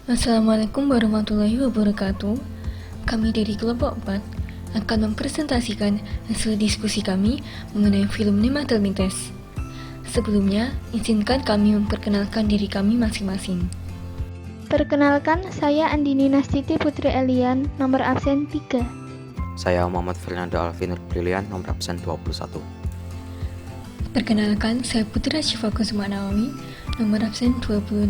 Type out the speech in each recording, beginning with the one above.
Assalamualaikum warahmatullahi wabarakatuh. Kami dari kelompok 4 akan mempresentasikan hasil diskusi kami mengenai film Nematelmintes. Sebelumnya, izinkan kami memperkenalkan diri kami masing-masing. Perkenalkan, saya Andini Nastiti Putri Elian, nomor absen 3. Saya Muhammad Fernando Alvinur Brilian, nomor absen 21. Perkenalkan, saya Putra Syifa Kusuma Nawawi, nomor absen 26.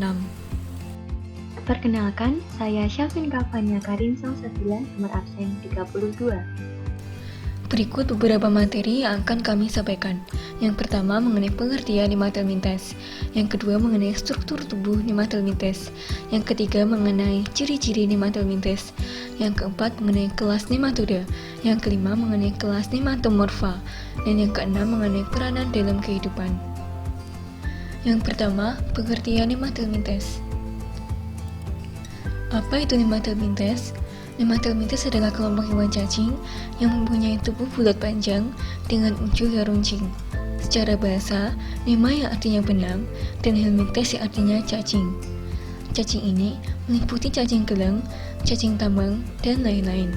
Perkenalkan, saya Syafin Kavania Karin Sausabila, nomor absen 32. Berikut beberapa materi yang akan kami sampaikan. Yang pertama mengenai pengertian Nematelmintes, yang kedua mengenai struktur tubuh Nematelmintes, yang ketiga mengenai ciri-ciri Nematelmintes, yang keempat mengenai kelas nematoda, yang kelima mengenai kelas nematomorfa, dan yang keenam mengenai peranan dalam kehidupan. Yang pertama, pengertian Nematelmintes. Apa itu Nematelmintes? Nematelmintes adalah kelompok hewan cacing yang mempunyai tubuh bulat panjang dengan ujung yang runcing. Secara bahasa, nema yang artinya benang dan helmintes yang artinya cacing. Cacing ini meliputi cacing gelang, cacing tambang, dan lain-lain.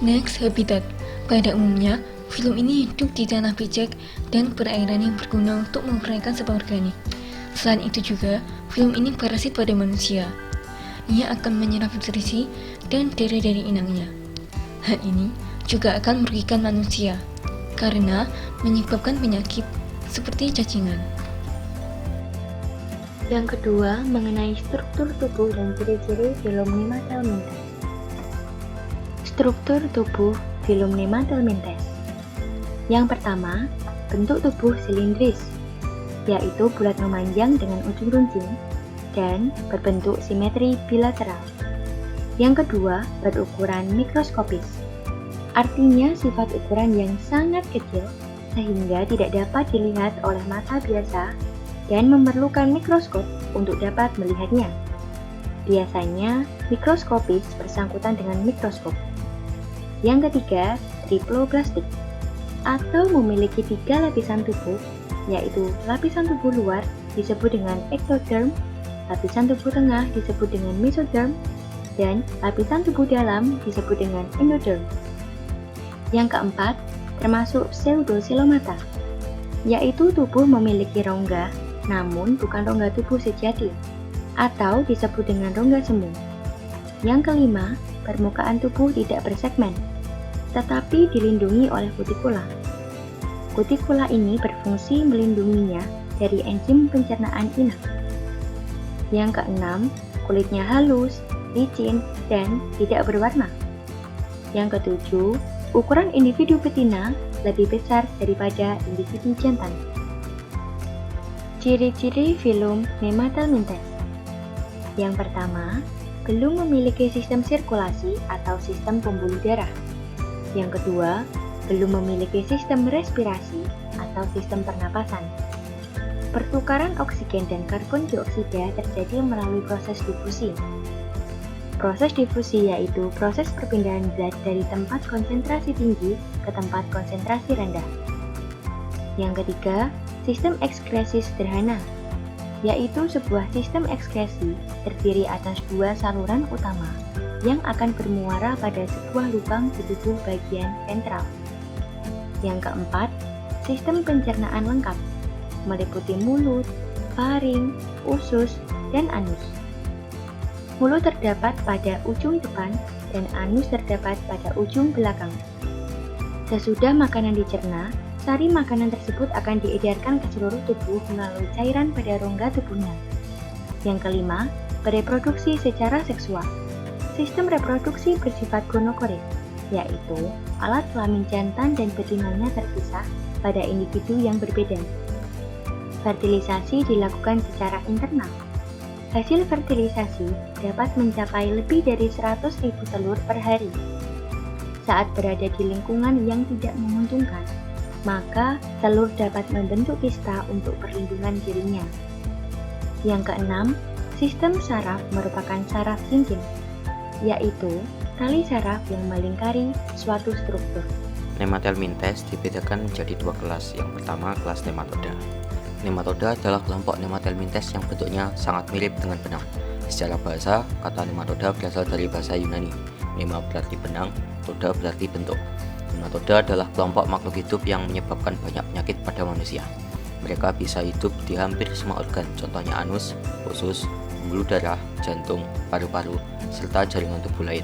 Next, habitat. Pada umumnya, film ini hidup di tanah picek dan perairan yang berguna untuk memperanakan sampah organik. Selain itu juga, film ini parasit pada manusia. Ia akan menyerap nutrisi dan darah dari inangnya. Hal ini juga akan merugikan manusia karena menyebabkan penyakit seperti cacingan. Yang kedua, mengenai struktur tubuh dan ciri-ciri film Nematelmintes. Struktur tubuh film Nematelmintes. Yang pertama, bentuk tubuh silindris, yaitu bulat memanjang dengan ujung runcing dan berbentuk simetri bilateral. Yang kedua, berukuran mikroskopis. Artinya sifat ukuran yang sangat kecil sehingga tidak dapat dilihat oleh mata biasa dan memerlukan mikroskop untuk dapat melihatnya. Biasanya, mikroskopis bersangkutan dengan mikroskop. Yang ketiga, triploblastik atau memiliki 3 lapisan tubuh, yaitu lapisan tubuh luar disebut dengan ektoderm, lapisan tubuh tengah disebut dengan mesoderm, dan lapisan tubuh dalam disebut dengan endoderm. Yang keempat, termasuk pseudocelomata, yaitu tubuh memiliki rongga, namun bukan rongga tubuh sejati, atau disebut dengan rongga semu. Yang kelima, permukaan tubuh tidak bersegmen, tetapi dilindungi oleh kutikula. Kutikula ini berfungsi melindunginya dari enzim pencernaan inang. Yang keenam, kulitnya halus, licin, dan tidak berwarna. Yang ketujuh, ukuran individu betina lebih besar daripada individu jantan. Ciri-ciri film Nematelmintes. Yang pertama, belum memiliki sistem sirkulasi atau sistem pembuluh darah. Yang kedua, belum memiliki sistem respirasi atau sistem pernapasan. Pertukaran oksigen dan karbon dioksida terjadi melalui proses difusi. Proses difusi yaitu proses perpindahan zat dari tempat konsentrasi tinggi ke tempat konsentrasi rendah. Yang ketiga, sistem ekskresi sederhana, yaitu sebuah sistem ekskresi terdiri atas 2 saluran utama yang akan bermuara pada sebuah lubang di tubuh bagian ventral. Yang keempat, sistem pencernaan lengkap, meliputi mulut, faring, usus, dan anus. Mulut terdapat pada ujung depan dan anus terdapat pada ujung belakang. Sesudah makanan dicerna, sari makanan tersebut akan diedarkan ke seluruh tubuh melalui cairan pada rongga tubuhnya. Yang kelima, bereproduksi secara seksual. Sistem reproduksi bersifat gonokorik, yaitu alat kelamin jantan dan betinanya terpisah pada individu yang berbeda. Fertilisasi dilakukan secara internal. Hasil fertilisasi dapat mencapai lebih dari 100.000 telur per hari. Saat berada di lingkungan yang tidak menguntungkan, maka telur dapat membentuk kista untuk perlindungan dirinya. Yang keenam, sistem saraf merupakan saraf cincin, yaitu tali saraf yang melingkari suatu struktur. Nematelmintes dibedakan menjadi 2 kelas. Yang pertama, kelas nematoda. Nematoda adalah kelompok Nematelmintes yang bentuknya sangat mirip dengan benang. Secara bahasa, kata nematoda berasal dari bahasa Yunani. Nema berarti benang, toda berarti bentuk. Nematoda adalah kelompok makhluk hidup yang menyebabkan banyak penyakit pada manusia. Mereka bisa hidup di hampir semua organ, contohnya anus, usus, pembuluh darah, jantung, paru-paru, serta jaringan tubuh lain.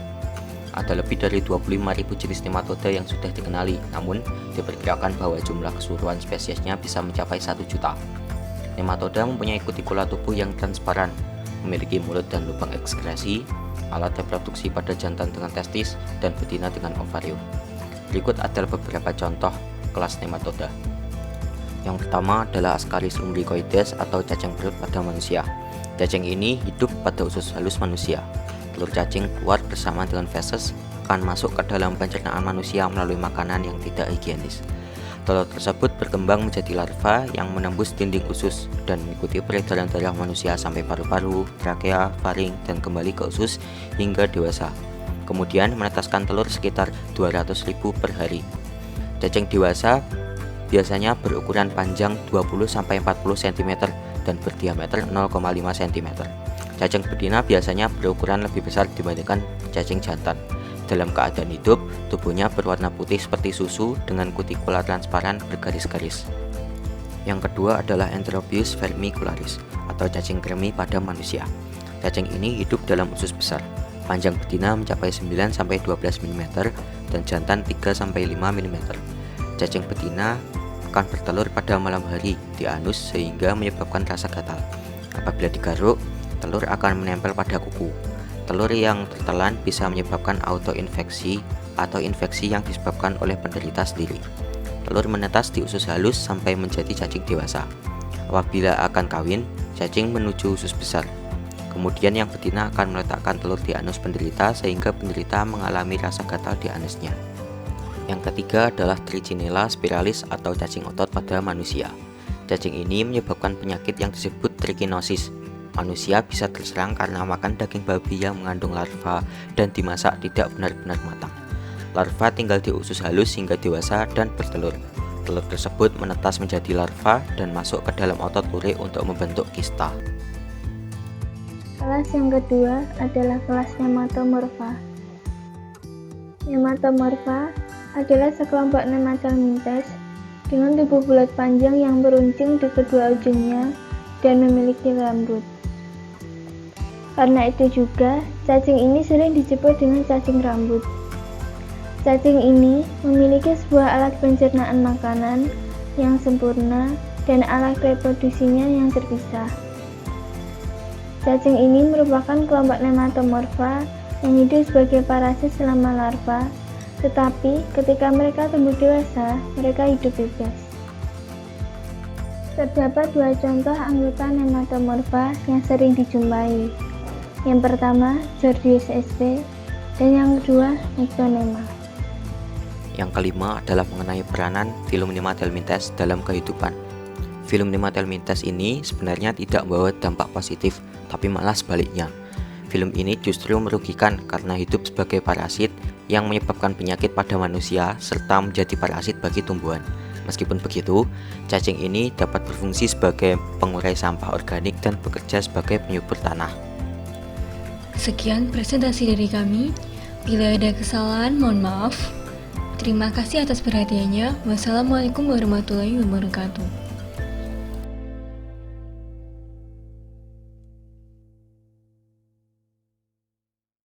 Ada lebih dari 25.000 jenis nematoda yang sudah dikenali, namun diperkirakan bahwa jumlah keseluruhan spesiesnya bisa mencapai 1 juta. Nematoda mempunyai kutikula tubuh yang transparan, memiliki mulut dan lubang ekskresi, alat reproduksi pada jantan dengan testis, dan betina dengan ovarium. Berikut adalah beberapa contoh kelas nematoda. Yang pertama adalah Ascaris umbilicoides atau cacing perut pada manusia. Cacing ini hidup pada usus halus manusia. Telur cacing keluar bersama dengan feses akan masuk ke dalam pencernaan manusia melalui makanan yang tidak higienis. Telur tersebut berkembang menjadi larva yang menembus dinding usus dan mengikuti peredaran darah manusia sampai paru-paru, trakea, faring, dan kembali ke usus hingga dewasa. Kemudian menetaskan telur sekitar 200.000 per hari. Cacing dewasa biasanya berukuran panjang 20-40 cm dan berdiameter 0,5 cm. Cacing betina biasanya berukuran lebih besar dibandingkan cacing jantan. Dalam keadaan hidup, tubuhnya berwarna putih seperti susu dengan kutikula transparan bergaris-garis. Yang kedua adalah Enterobius vermicularis atau cacing kremi pada manusia. Cacing ini hidup dalam usus besar. Panjang betina mencapai 9-12 mm dan jantan 3-5 mm. Cacing betina akan bertelur pada malam hari di anus sehingga menyebabkan rasa gatal. Apabila digaruk, telur akan menempel pada kuku. Telur yang tertelan bisa menyebabkan autoinfeksi atau infeksi yang disebabkan oleh penderita sendiri. Telur menetas di usus halus sampai menjadi cacing dewasa. Apabila akan kawin, cacing menuju usus besar. Kemudian yang betina akan meletakkan telur di anus penderita sehingga penderita mengalami rasa gatal di anusnya. Yang ketiga adalah Trichinella spiralis atau cacing otot pada manusia. Cacing ini menyebabkan penyakit yang disebut trichinosis. Manusia bisa terserang karena makan daging babi yang mengandung larva dan dimasak tidak benar-benar matang. Larva tinggal di usus halus hingga dewasa dan bertelur. Telur tersebut menetas menjadi larva dan masuk ke dalam otot lurik untuk membentuk kista. Kelas yang kedua adalah kelas Nematomorpha. Nematomorpha adalah sekelompok Nematelmintes dengan tubuh bulat panjang yang meruncing di kedua ujungnya dan memiliki rambut. Karena itu juga, cacing ini sering disebut dengan cacing rambut. Cacing ini memiliki sebuah alat pencernaan makanan yang sempurna dan alat reproduksinya yang terpisah. Cacing ini merupakan kelompok Nematomorpha yang hidup sebagai parasit selama larva, tetapi ketika mereka tumbuh dewasa, mereka hidup bebas. Terdapat dua contoh anggota Nematomorpha yang sering dijumpai. Yang pertama, Jordius sp, dan yang kedua, Nyctonema. Yang kelima adalah mengenai peranan filum Nematelmintes dalam kehidupan. Filum Nematelmintes ini sebenarnya tidak membawa dampak positif, tapi malah sebaliknya. Filum ini justru merugikan karena hidup sebagai parasit yang menyebabkan penyakit pada manusia serta menjadi parasit bagi tumbuhan. Meskipun begitu, cacing ini dapat berfungsi sebagai pengurai sampah organik dan bekerja sebagai penyubur tanah. Sekian presentasi dari kami. Bila ada kesalahan, mohon maaf. Terima kasih atas perhatiannya. Wassalamualaikum warahmatullahi wabarakatuh.